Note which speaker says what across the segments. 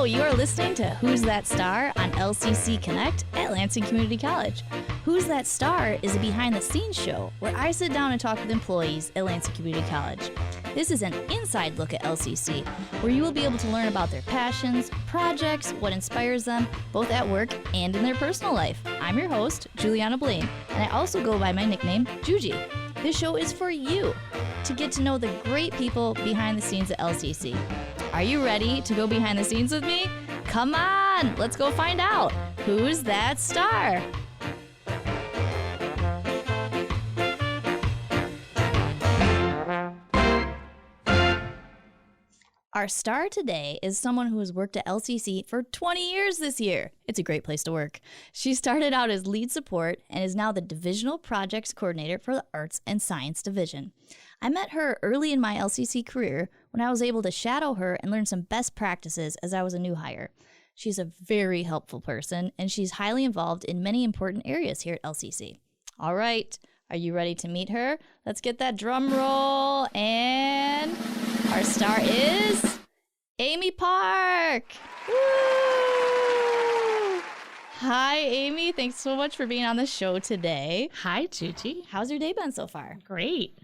Speaker 1: you are listening to Who's That Star on LCC Connect at Lansing Community College. Who's That Star is a behind-the-scenes show where I sit down and talk with employees at Lansing Community College. This is an inside look at LCC, where you will be able to learn about their passions, projects, what inspires them, both at work and in their personal life. I'm your host, Juliana Blaine, and I also go by my nickname, Juji. This show is for you to get to know the great people behind the scenes at LCC. Are you ready to go behind the scenes with me? Come on, let's go find out. Who's that star? Our star today is someone who has worked at LCC for 20 years this year. It's a great place to work. She started out as lead support and is now the Divisional Projects Coordinator for the Arts and Science Division. I met her early in my LCC career when I was able to shadow her and learn some best practices as I was a new hire. She's a very helpful person, and she's highly involved in many important areas here at LCC. All right, are you ready to meet her? Let's get that drum roll, and our star is Amy Park. Woo! Hi, Amy. Thanks so much for being on the show today.
Speaker 2: Hi, Juji.
Speaker 1: How's your day been so far?
Speaker 2: Great.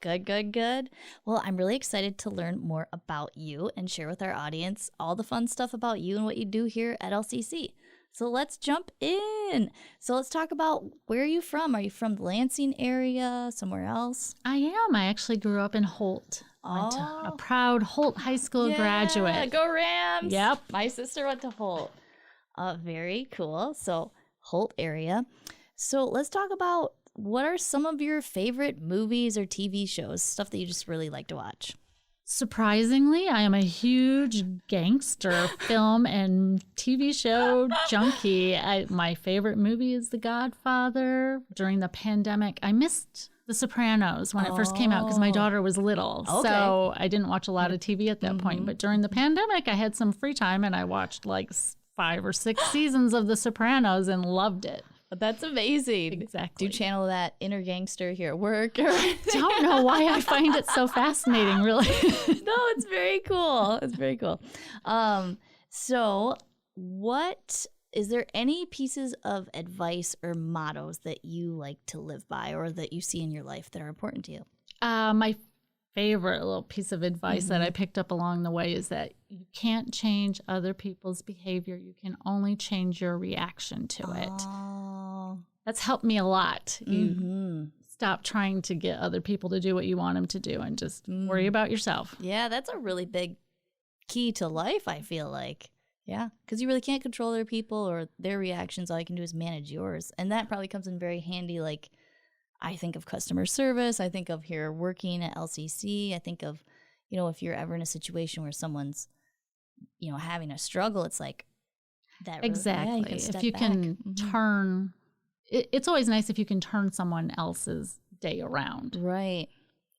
Speaker 1: Good. Well, I'm really excited to learn more about you and share with our audience all the fun stuff about you and what you do here at LCC. So let's jump in. So let's talk about, where are you from? Are you from the Lansing area, somewhere else?
Speaker 2: I am. I actually grew up in Holt. Went to a proud Holt High School graduate.
Speaker 1: Go Rams.
Speaker 2: Yep.
Speaker 1: My sister went to Holt. Very cool. So Holt area. So let's talk about, what are some of your favorite movies or TV shows, stuff that you just really like to watch?
Speaker 2: Surprisingly, I am a huge gangster film and TV show junkie. My favorite movie is The Godfather. During the pandemic, I missed The Sopranos when it first came out because my daughter was little. Okay. So I didn't watch a lot of TV at that point. But during the pandemic, I had some free time and I watched like 5 or 6 seasons of The Sopranos and loved it.
Speaker 1: That's amazing.
Speaker 2: Exactly.
Speaker 1: Do you channel that inner gangster here at work?
Speaker 2: Don't know why I find it so fascinating, really.
Speaker 1: No, it's very cool. It's very cool. So is there any pieces of advice or mottos that you like to live by or that you see in your life that are important to you?
Speaker 2: My favorite little piece of advice that I picked up along the way is that you can't change other people's behavior. You can only change your reaction to it. That's helped me a lot. You stop trying to get other people to do what you want them to do and just worry about yourself.
Speaker 1: Yeah, that's a really big key to life, I feel like. Yeah, because you really can't control other people or their reactions. All you can do is manage yours. And that probably comes in very handy, like, I think of customer service. I think of here working at LCC. I think of, if you're ever in a situation where someone's, having a struggle, it's like that.
Speaker 2: Exactly.
Speaker 1: Really,
Speaker 2: if you can turn, it's always nice if you can turn someone else's day around.
Speaker 1: Right.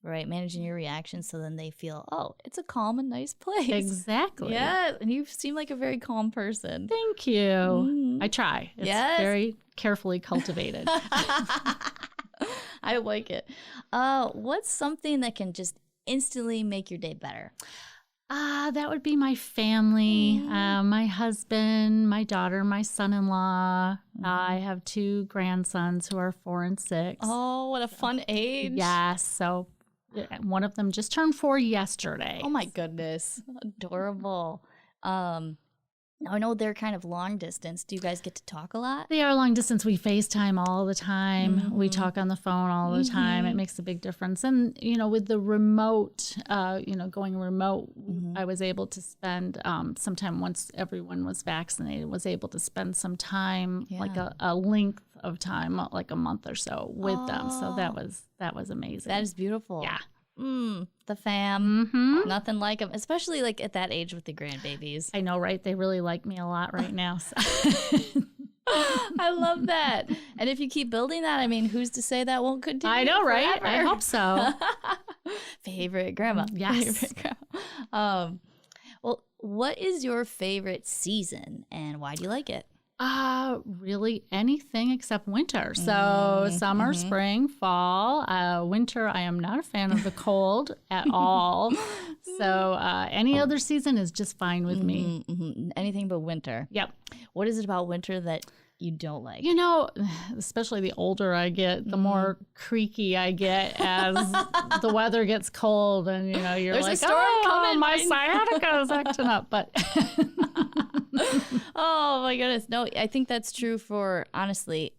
Speaker 1: Managing your reactions so then they feel, oh, it's a calm and nice place.
Speaker 2: Exactly.
Speaker 1: Yeah. And you seem like a very calm person.
Speaker 2: Thank you. I try. It's very carefully cultivated.
Speaker 1: I like it. What's something that can just instantly make your day better?
Speaker 2: That would be my family, my husband, my daughter, my son-in-law. I have 2 grandsons who are 4 and 6.
Speaker 1: Oh, what a fun age.
Speaker 2: Yes. So one of them just turned 4 yesterday.
Speaker 1: Oh, my goodness. Adorable. I know they're kind of long distance. Do you guys get to talk a lot?
Speaker 2: They are long distance. We FaceTime all the time. We talk on the phone all the time. It makes a big difference. And, with the remote, going remote, I was able to spend some time once everyone was vaccinated, was able to spend some time, like a length of time, like a month or so with them. So that was amazing.
Speaker 1: That is beautiful.
Speaker 2: Yeah.
Speaker 1: The fam. Nothing like them, especially like at that age with the grandbabies.
Speaker 2: I know, right? They really like me a lot right now. So.
Speaker 1: I love that. And if you keep building that, I mean, who's to say that won't continue?
Speaker 2: I know, right?
Speaker 1: Forever?
Speaker 2: I hope so.
Speaker 1: Favorite grandma.
Speaker 2: Yes.
Speaker 1: Favorite grandma. Well, what is your favorite season and why do you like it?
Speaker 2: Really anything except winter. So summer, spring, fall, winter. I am not a fan of the cold at all. So any other season is just fine with me.
Speaker 1: Anything but winter.
Speaker 2: Yep.
Speaker 1: What is it about winter that you don't like?
Speaker 2: You know, especially the older I get, the more creaky I get as the weather gets cold, and you know, you're
Speaker 1: There's
Speaker 2: like,
Speaker 1: a storm coming.
Speaker 2: My sciatica is acting up. But
Speaker 1: oh my goodness, no, I think that's true for honestly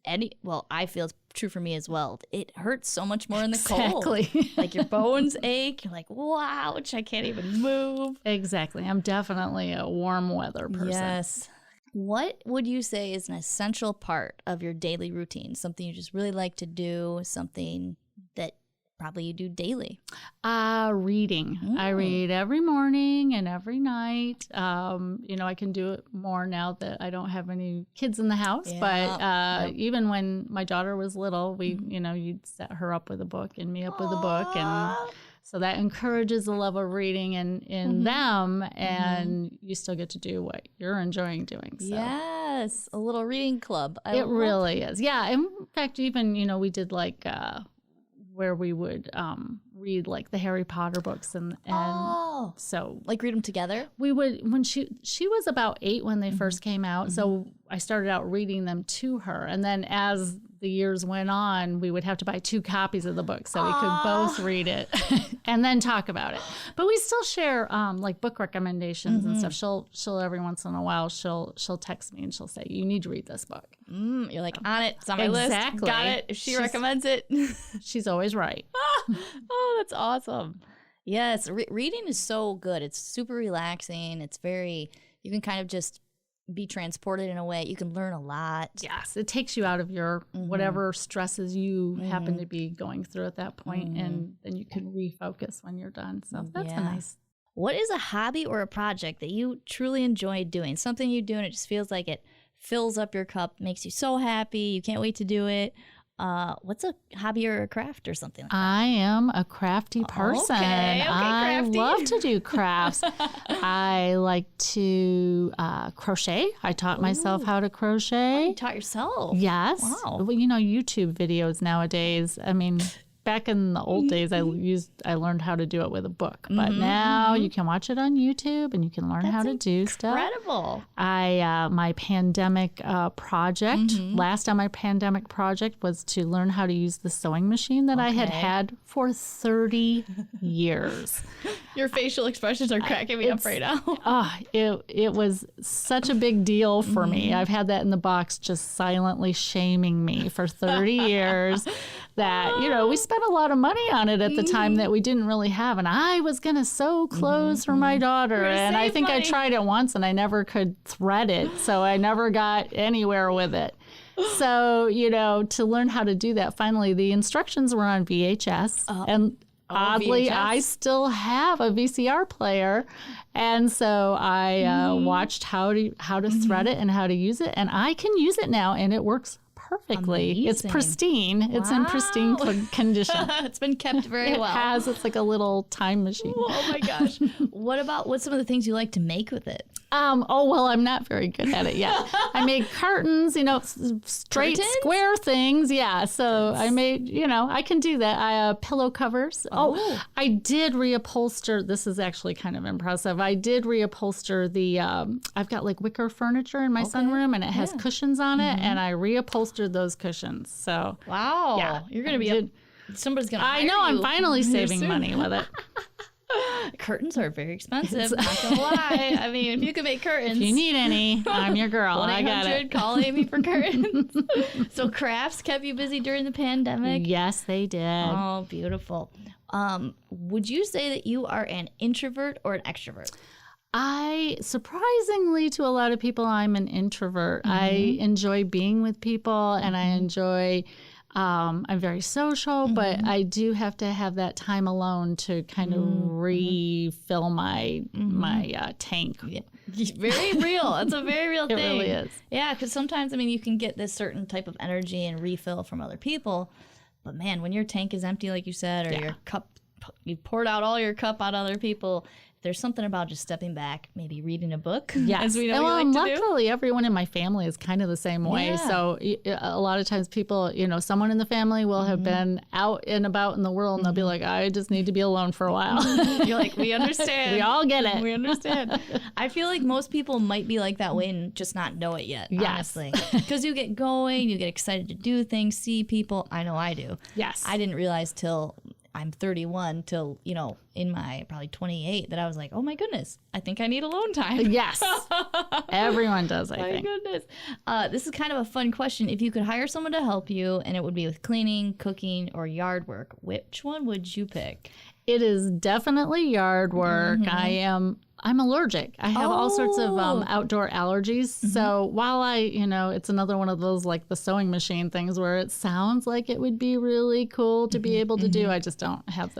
Speaker 1: I feel it's true for me as well. It hurts so much more in the cold. Like your bones ache. You're like, wow, I can't even move.
Speaker 2: Exactly. I'm definitely a warm weather person.
Speaker 1: Yes. What would you say is an essential part of your daily routine? Something you just really like to do, something that probably you do daily?
Speaker 2: Reading. I read every morning and every night. You know, I can do it more now that I don't have any kids in the house. But even when my daughter was little, we, you know, you'd set her up with a book and me up with a book. And so that encourages the love of reading in them, and you still get to do what you're enjoying doing. So.
Speaker 1: Yes, a little reading club.
Speaker 2: It really is. Yeah. In fact, even, you know, we did like where we would read like the Harry Potter books and so
Speaker 1: like read them together.
Speaker 2: We would when she was about 8 when they first came out, so I started out reading them to her, and then as the years went on, we would have to buy 2 copies of the book so we could both read it and then talk about it. But we still share like book recommendations and stuff. She'll every once in a while she'll text me and she'll say, "You need to read this book."
Speaker 1: You're like, on it. It's on my list. Got it. If she recommends it,
Speaker 2: she's always right.
Speaker 1: Oh, that's awesome. Yes, reading is so good. It's super relaxing. It's very. You can kind of just be transported in a way. You can learn a lot.
Speaker 2: Yes, it takes you out of your whatever stresses you happen to be going through at that point, and then you can refocus when you're done. So that's a nice.
Speaker 1: What is a hobby or a project that you truly enjoy doing? Something you do and it just feels like it fills up your cup, makes you so happy, you can't wait to do it. What's a hobby or a craft or something like that?
Speaker 2: I am a crafty person.
Speaker 1: Okay,
Speaker 2: I
Speaker 1: crafty.
Speaker 2: love to do crafts. I like to crochet. I taught myself how to crochet.
Speaker 1: You taught yourself?
Speaker 2: Yes.
Speaker 1: Wow.
Speaker 2: Well, you know, YouTube videos nowadays, I mean, back in the old days, I learned how to do it with a book. But now you can watch it on YouTube and you can learn how to do stuff.
Speaker 1: Incredible.
Speaker 2: My pandemic project, last on my pandemic project was to learn how to use the sewing machine that I had for 30 years.
Speaker 1: Your facial expressions are cracking me up right now.
Speaker 2: It was such a big deal for me. I've had that in the box just silently shaming me for 30 years that, you know, we spent a lot of money on it at the time that we didn't really have. And I was going to sew clothes for my daughter. And I think I tried it once and I never could thread it. So I never got anywhere with it. So, you know, to learn how to do that, finally, the instructions were on VHS. And oddly, VHS. I still have a VCR player. And so I watched how to thread it and how to use it. And I can use it now and it works perfectly. Amazing. It's pristine. Wow. It's in pristine condition.
Speaker 1: It's been kept very well.
Speaker 2: It has. It's like a little time machine.
Speaker 1: Oh my gosh. What's some of the things you like to make with it?
Speaker 2: Well, I'm not very good at it yet. I made curtains, you know, straight square things. Yeah. So I made, you know, I can do that. Pillow covers. I did reupholster. This is actually kind of impressive. I did reupholster the, I've got like wicker furniture in my sunroom and it has cushions on it and I reupholstered those cushions. So.
Speaker 1: Wow.
Speaker 2: Yeah.
Speaker 1: You're going to be, somebody's going to hire you.
Speaker 2: I know. I'm finally saving money with it.
Speaker 1: Curtains are very expensive, not gonna lie. I mean, if you can make curtains.
Speaker 2: If you need any, I'm your girl. I got it.
Speaker 1: Call Amy for curtains. So crafts kept you busy during the pandemic?
Speaker 2: Yes, they did.
Speaker 1: Oh, beautiful. Would you say that you are an introvert or an extrovert?
Speaker 2: Surprisingly to a lot of people, I'm an introvert. I enjoy being with people and I enjoy... I'm very social, but I do have to have that time alone to kind of refill my tank. Yeah.
Speaker 1: Very real. It's a very real thing.
Speaker 2: It really is.
Speaker 1: Yeah, because sometimes, I mean, you can get this certain type of energy and refill from other people. But man, when your tank is empty, like you said, or your cup, you poured out all your cup on other people, there's something about just stepping back, maybe reading a book.
Speaker 2: Yes.
Speaker 1: As we know
Speaker 2: well,
Speaker 1: you like to do.
Speaker 2: luckily, everyone in my family is kind of the same way.
Speaker 1: Yeah.
Speaker 2: So a lot of times people, someone in the family will have been out and about in the world and they'll be like, I just need to be alone for a while.
Speaker 1: You're like, we understand.
Speaker 2: We all get it.
Speaker 1: We understand. I feel like most people might be like that way and just not know it yet,
Speaker 2: Yes.
Speaker 1: honestly. Because you get going, you get excited to do things, see people. I know I do.
Speaker 2: Yes.
Speaker 1: I didn't realize till I'm 31, till, in my probably 28, that I was like, oh my goodness, I think I need alone time.
Speaker 2: Yes. Everyone does, I
Speaker 1: My
Speaker 2: think.
Speaker 1: goodness. This is kind of a fun question. If you could hire someone to help you and it would be with cleaning, cooking, or yard work, which one would you pick?
Speaker 2: It is definitely yard work. I'm allergic. I have all sorts of outdoor allergies. So while it's another one of those like the sewing machine things where it sounds like it would be really cool to be able to do, I just don't have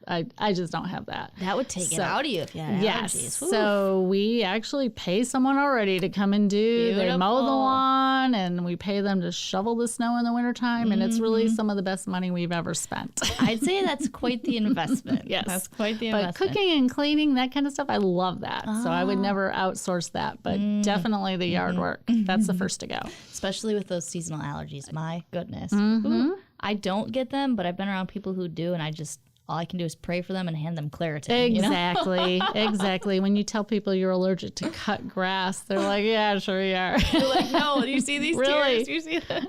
Speaker 2: I just don't have that.
Speaker 1: That would take it out of you if you had allergies.
Speaker 2: Yes.
Speaker 1: Whew.
Speaker 2: So we actually pay someone already to come and do. They mow the lawn and we pay them to shovel the snow in the wintertime. And it's really some of the best money we've ever spent.
Speaker 1: I'd say that's quite the investment.
Speaker 2: Yes.
Speaker 1: That's quite the
Speaker 2: But
Speaker 1: investment.
Speaker 2: cooking and cleaning, that kind of stuff, I love that. So I would never outsource that. But definitely the yard work. That's the first to go.
Speaker 1: Especially with those seasonal allergies. My goodness. Ooh, I don't get them, but I've been around people who do, and all I can do is pray for them and hand them Claritin.
Speaker 2: Exactly. Exactly. When you tell people you're allergic to cut grass, they're like, yeah, sure you are.
Speaker 1: They're like, no, do you see these
Speaker 2: Really?
Speaker 1: tears? Do you see this?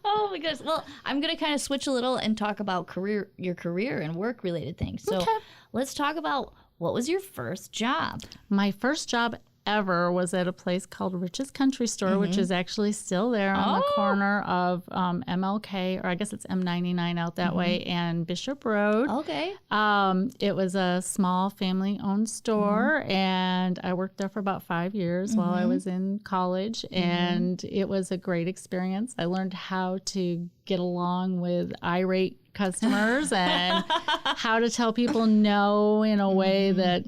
Speaker 1: Oh my goodness. Well, I'm going to kind of switch a little and talk about your career and work related things. So let's talk about, what was your first job?
Speaker 2: My first job ever was at a place called Rich's Country Store, which is actually still there on the corner of MLK, or I guess it's M99 out that way, and Bishop Road.
Speaker 1: Okay.
Speaker 2: It was a small family-owned store, and I worked there for about 5 years while I was in college, and it was a great experience. I learned how to get along with irate customers and how to tell people no in a way that,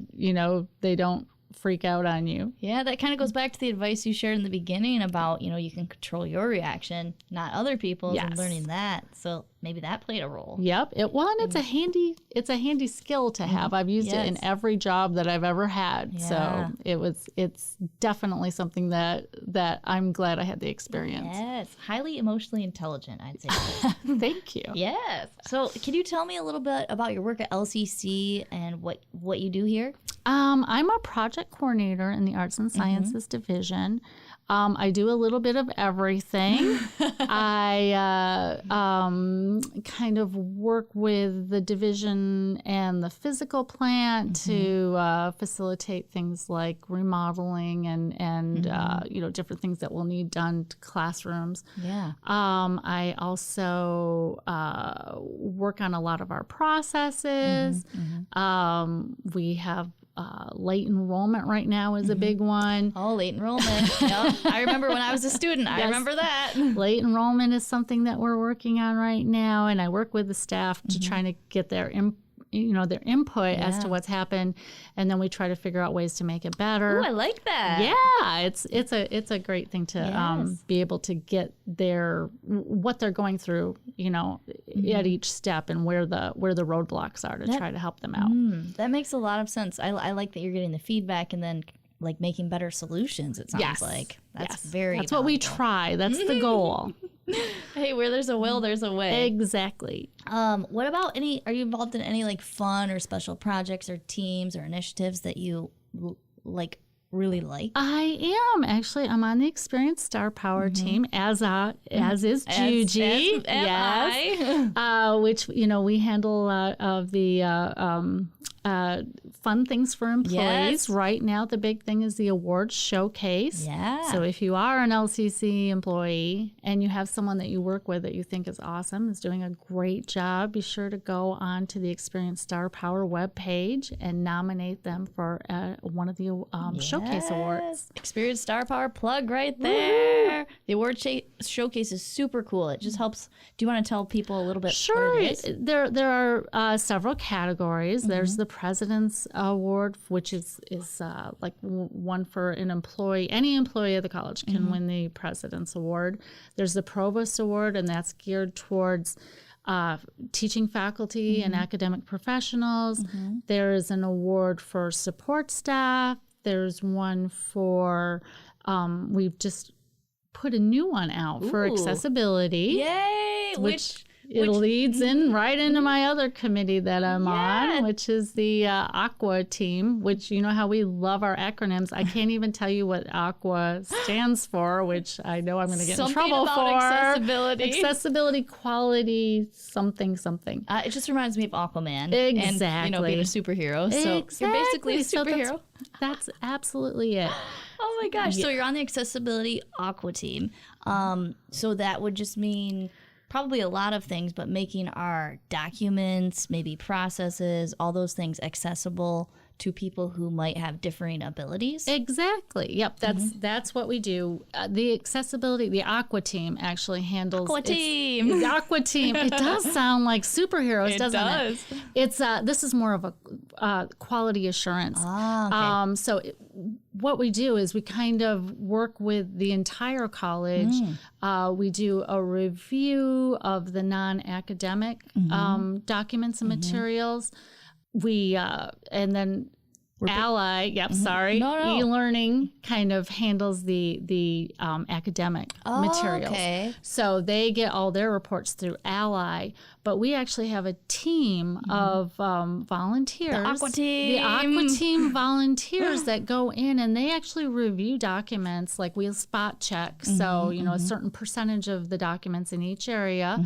Speaker 2: they don't freak out on you.
Speaker 1: Yeah, that kind of goes back to the advice you shared in the beginning about, you can control your reaction, not other people's, and learning that. So maybe that played a role.
Speaker 2: Yep. It's a handy skill to have. I've used it in every job that I've ever had.
Speaker 1: Yeah.
Speaker 2: So it's definitely something that I'm glad I had the experience.
Speaker 1: Yes. Highly emotionally intelligent, I'd say.
Speaker 2: Thank you.
Speaker 1: Yes. So can you tell me a little bit about your work at LCC and what you do here?
Speaker 2: I'm a project coordinator in the Arts and Sciences Division. I do a little bit of everything. I kind of work with the division and the physical plant to facilitate things like remodeling and different things that will need done to classrooms.
Speaker 1: Yeah.
Speaker 2: I also work on a lot of our processes. We have late enrollment right now is a big one.
Speaker 1: Oh, late enrollment. Yep. I remember when I was a student. I remember that.
Speaker 2: Late enrollment is something that we're working on right now, and I work with the staff to try to get their input as to what's happened, and then we try to figure out ways to make it better.
Speaker 1: Ooh, I like that.
Speaker 2: Yeah, it's a great thing to be able to get what they're going through, at each step, and where the roadblocks are to try to help them out.
Speaker 1: That makes a lot of sense. I like that you're getting the feedback and then like making better solutions. It sounds like that's very.
Speaker 2: That's what we try. That's the goal.
Speaker 1: Hey, where there's a will, there's a way.
Speaker 2: Exactly.
Speaker 1: What about are you involved in any like fun or special projects or teams or initiatives that you really like?
Speaker 2: I am actually. I'm on the Experienced Star Power team, as is Juji.
Speaker 1: Yes,
Speaker 2: which we handle a lot of the fun things for employees.
Speaker 1: Yes.
Speaker 2: Right now, the big thing is the awards showcase.
Speaker 1: Yeah.
Speaker 2: So if you are an LCC employee and you have someone that you work with that you think is awesome, is doing a great job, be sure to go on to the Experienced Star Power webpage and nominate them for one of the showcase awards.
Speaker 1: Experienced Star Power plug right there. Woo-hoo. The award showcase is super cool. It just helps. Do you want to tell people a little bit?
Speaker 2: Sure.
Speaker 1: What it is?
Speaker 2: There are several categories. There's the President's Award, which is like one for an employee. Any employee of the college can win the President's Award. There's the Provost Award, and that's geared towards teaching faculty and academic professionals. There is an award for support staff. There's one for, we've just put a new one out for accessibility.
Speaker 1: Yay!
Speaker 2: Which leads in right into my other committee that I'm on, which is the Aqua team, which you know how we love our acronyms. I can't even tell you what Aqua stands for, which I know I'm going to get in trouble for.
Speaker 1: Accessibility.
Speaker 2: Accessibility, quality, something.
Speaker 1: It just reminds me of Aquaman.
Speaker 2: Exactly.
Speaker 1: And, being a superhero. So you're basically a superhero.
Speaker 2: So that's absolutely it.
Speaker 1: Oh my gosh. So you're on the accessibility Aqua team. So that would just mean probably a lot of things, but making our documents, maybe processes, all those things accessible to people who might have differing abilities.
Speaker 2: Exactly. Yep. That's what we do. The accessibility, the Aqua team actually handles
Speaker 1: Aqua team.
Speaker 2: The Aqua team. It does sound like superheroes, doesn't it? It's this is more of a quality assurance.
Speaker 1: Okay.
Speaker 2: So what we do is we kind of work with the entire college. We do a review of the non-academic documents and materials. We and then Ally, e-learning kind of handles the academic materials.
Speaker 1: Okay.
Speaker 2: So they get all their reports through Ally, but we actually have a team of volunteers.
Speaker 1: The Aqua team.
Speaker 2: The Aqua team volunteers that go in and they actually review documents. Like we'll spot check. So, a certain percentage of the documents in each area.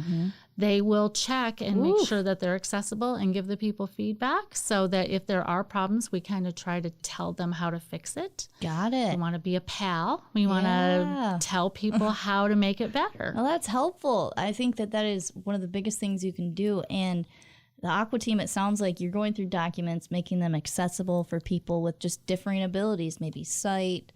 Speaker 2: They will check and make sure that they're accessible and give the people feedback so that if there are problems, we kind of try to tell them how to fix it.
Speaker 1: Got it.
Speaker 2: We want to be a pal. We want to tell people how to make it better.
Speaker 1: Well, that's helpful. I think that is one of the biggest things you can do. And the Aqua team, it sounds like you're going through documents, making them accessible for people with just differing abilities, maybe sight,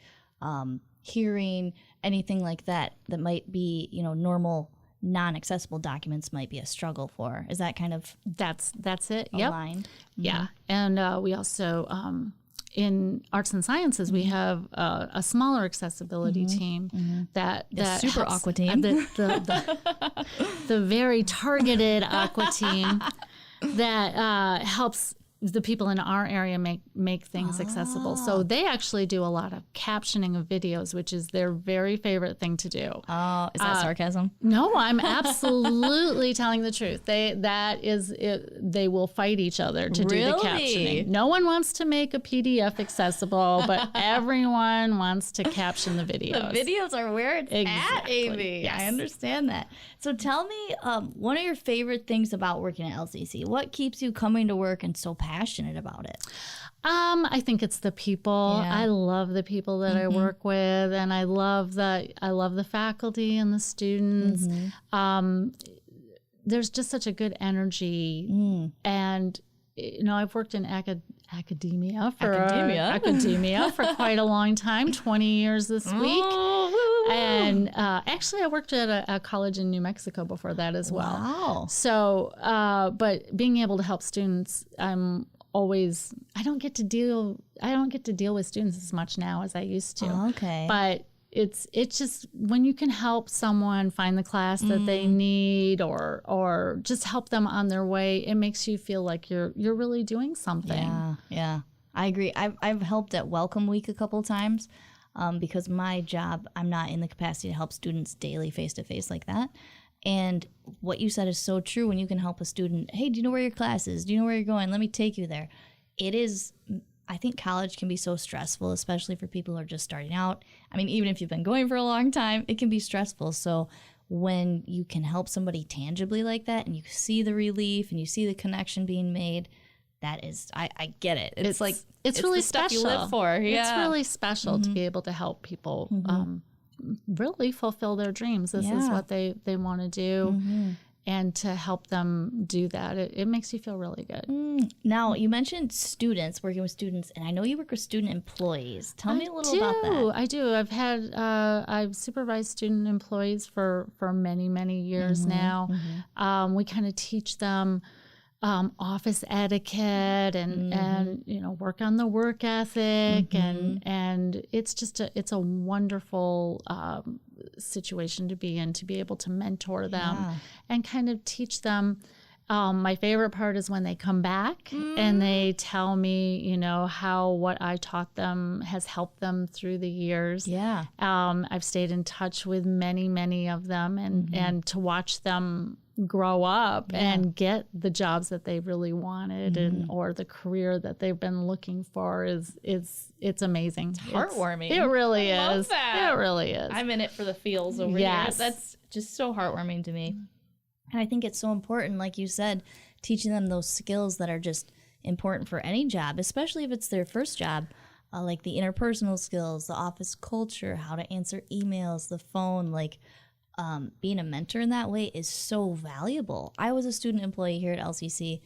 Speaker 1: hearing, anything like that might be, normal non-accessible documents might be a struggle for. Is that kind of
Speaker 2: that's it?
Speaker 1: Aligned?
Speaker 2: Yeah. And we also in arts and sciences we have a smaller accessibility team that
Speaker 1: super
Speaker 2: helps,
Speaker 1: Aqua team,
Speaker 2: the very targeted Aqua team that helps the people in our area make things accessible. So they actually do a lot of captioning of videos, which is their very favorite thing to do.
Speaker 1: Oh, is that sarcasm?
Speaker 2: No, I'm absolutely telling the truth. They will fight each other to do the captioning. No one wants to make a PDF accessible, but everyone wants to caption the videos.
Speaker 1: The videos are where it's at, Amy.
Speaker 2: Yes.
Speaker 1: I understand that. So tell me, one of your favorite things about working at LCC. What keeps you coming to work and so passionate about it?
Speaker 2: I think it's the people.
Speaker 1: Yeah.
Speaker 2: I love the people that I work with, and I love the faculty and the students. There's just such a good energy, and I've worked in academia for quite a long time, 20 years this week. And actually, I worked at a college in New Mexico before that as well.
Speaker 1: Wow.
Speaker 2: So, but being able to help students, I don't get to deal with students as much now as I used to.
Speaker 1: Oh, okay.
Speaker 2: But it's just when you can help someone find the class that they need or just help them on their way, it makes you feel like you're really doing something.
Speaker 1: Yeah. I agree. I've helped at Welcome Week a couple times because my job, I'm not in the capacity to help students daily face-to-face like that. And what you said is so true. When you can help a student, hey, do you know where your class is? Do you know where you're going? Let me take you there. I think college can be so stressful, especially for people who are just starting out. I mean, even if you've been going for a long time, it can be stressful. So when you can help somebody tangibly like that and you see the relief and you see the connection being made, that is, I get it. It's like,
Speaker 2: it's really
Speaker 1: the stuff
Speaker 2: special.
Speaker 1: you live for. Yeah.
Speaker 2: It's really special to be able to help people really fulfill their dreams. This is what they want to do. And to help them do that, it makes you feel really good.
Speaker 1: Now, you mentioned students, working with students, and I know you work with student employees. Tell me a little about that.
Speaker 2: I do. I've supervised student employees for many, many years now. We kind of teach them office etiquette and work on the work ethic and it's just it's a wonderful situation to be in, to be able to mentor them and kind of teach them. My favorite part is when they come back and they tell me, you know, how what I taught them has helped them through the years.
Speaker 1: Yeah.
Speaker 2: I've stayed in touch with many, many of them, and to watch them grow up and get the jobs that they really wanted and or the career that they've been looking for is it's amazing.
Speaker 1: It's heartwarming.
Speaker 2: It really is.
Speaker 1: Love that.
Speaker 2: It really is.
Speaker 1: I'm in it for the feels over here. That's just so heartwarming to me. And I think it's so important, like you said, teaching them those skills that are just important for any job, especially if it's their first job, like the interpersonal skills, the office culture, how to answer emails, the phone, like being a mentor in that way is so valuable. I was a student employee here at LCC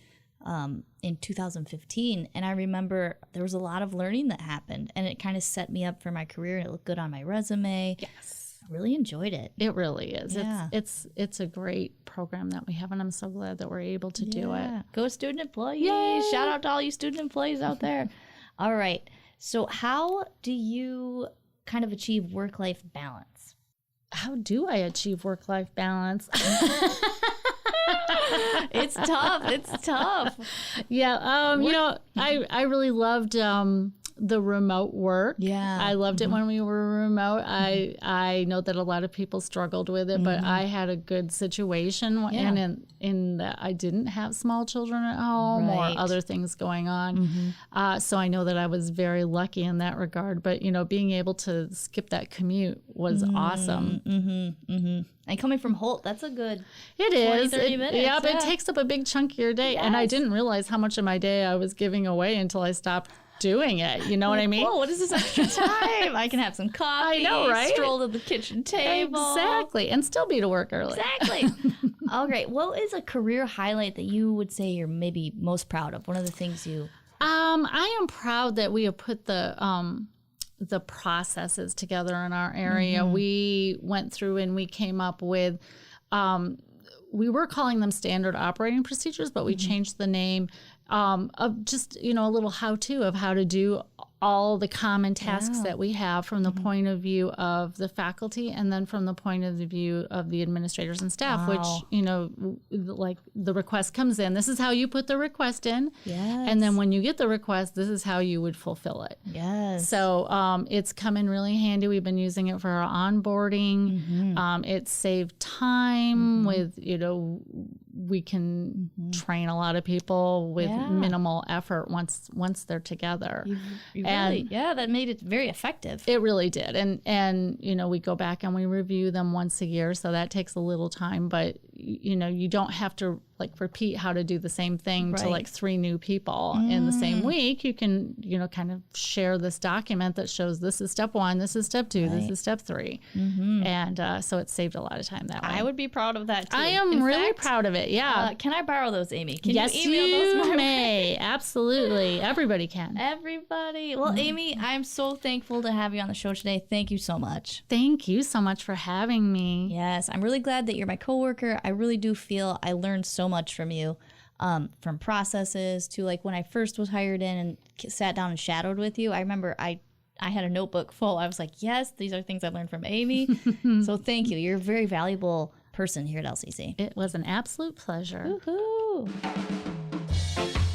Speaker 1: in 2015, and I remember there was a lot of learning that happened, and it kind of set me up for my career, and it looked good on my resume.
Speaker 2: Yes.
Speaker 1: Really enjoyed it.
Speaker 2: It really is.
Speaker 1: Yeah.
Speaker 2: It's a great program that we have, and I'm so glad that we're able to do it.
Speaker 1: Go student employees.
Speaker 2: Yay.
Speaker 1: Shout out to all you student employees out there. All right. So how do you kind of achieve work-life balance?
Speaker 2: How do I achieve work-life balance?
Speaker 1: It's tough. It's tough.
Speaker 2: Yeah. You know, I really loved the remote work. Yeah. I loved it when we were remote. I know that a lot of people struggled with it, but I had a good situation in that I didn't have small children at home or other things going on. So I know that I was very lucky in that regard. But, you know, being able to skip that commute was awesome.
Speaker 1: And coming from Holt, that's a good
Speaker 2: 30
Speaker 1: minutes.
Speaker 2: Yeah, but it takes up a big chunk of your day.
Speaker 1: Yes.
Speaker 2: And I didn't realize how much of my day I was giving away until I stopped doing it. You know what I mean?
Speaker 1: Whoa, what is this extra time? I can have some coffee.
Speaker 2: I know, right?
Speaker 1: Stroll to the kitchen table.
Speaker 2: Exactly. And still be to work early.
Speaker 1: Exactly. All right. What is a career highlight that you would say you're maybe most proud of? One of the things you...
Speaker 2: I am proud that we have put the processes together in our area. We went through and we came up with... we were calling them standard operating procedures, but we changed the name of just, you know, a little how-to of how to do all the common tasks that we have from the point of view of the faculty and then from the point of the view of the administrators and staff, which, you know, like the request comes in. This is how you put the request in.
Speaker 1: Yes.
Speaker 2: And then when you get the request, this is how you would fulfill it.
Speaker 1: Yes.
Speaker 2: So it's come in really handy. We've been using it for our onboarding. It's saved time with, you know, we can train a lot of people with minimal effort once they're together.
Speaker 1: Really, that made it very effective.
Speaker 2: It really did. And you know, we go back and we review them once a year, so that takes a little time, but you know, you don't have to like repeat how to do the same thing to like 3 new people in the same week. You can, you know, kind of share this document that shows this is step 1, this is step 2, this is step 3. And so it saved a lot of time that way.
Speaker 1: I would be proud of that too.
Speaker 2: I am really proud of it. Yeah.
Speaker 1: Can I borrow those, Amy? Can
Speaker 2: yes,
Speaker 1: you email those?
Speaker 2: You may. Absolutely. Everybody can.
Speaker 1: Everybody. Well, Amy, I'm so thankful to have you on the show today. Thank you so much.
Speaker 2: Thank you so much for having me.
Speaker 1: Yes, I'm really glad that you're my coworker. I really do feel I learned so much from you, from processes to like when I first was hired in and sat down and shadowed with you. I remember I had a notebook full. I was like, yes, these are things I learned from Amy. So thank you. You're a very valuable person here at LCC.
Speaker 2: It was an absolute pleasure.
Speaker 1: Woohoo!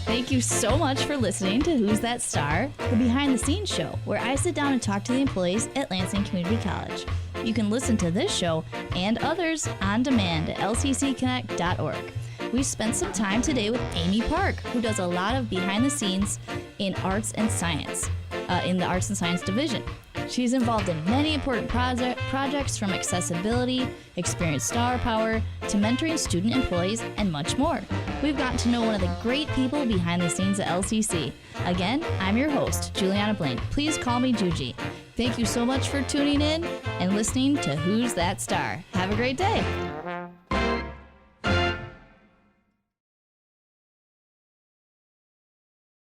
Speaker 1: Thank you so much for listening to Who's That Star, the behind-the-scenes show where I sit down and talk to the employees at Lansing Community College. You can listen to this show and others on demand at lccconnect.org. We spent some time today with Amy Park, who does a lot of behind-the-scenes in arts and science, in the Arts and Science Division. She's involved in many important projects from accessibility, experienced star power, to mentoring student employees, and much more. We've gotten to know one of the great people behind the scenes at LCC. Again, I'm your host, Juliana Blaine. Please call me Juji. Thank you so much for tuning in and listening to Who's That Star. Have a great day.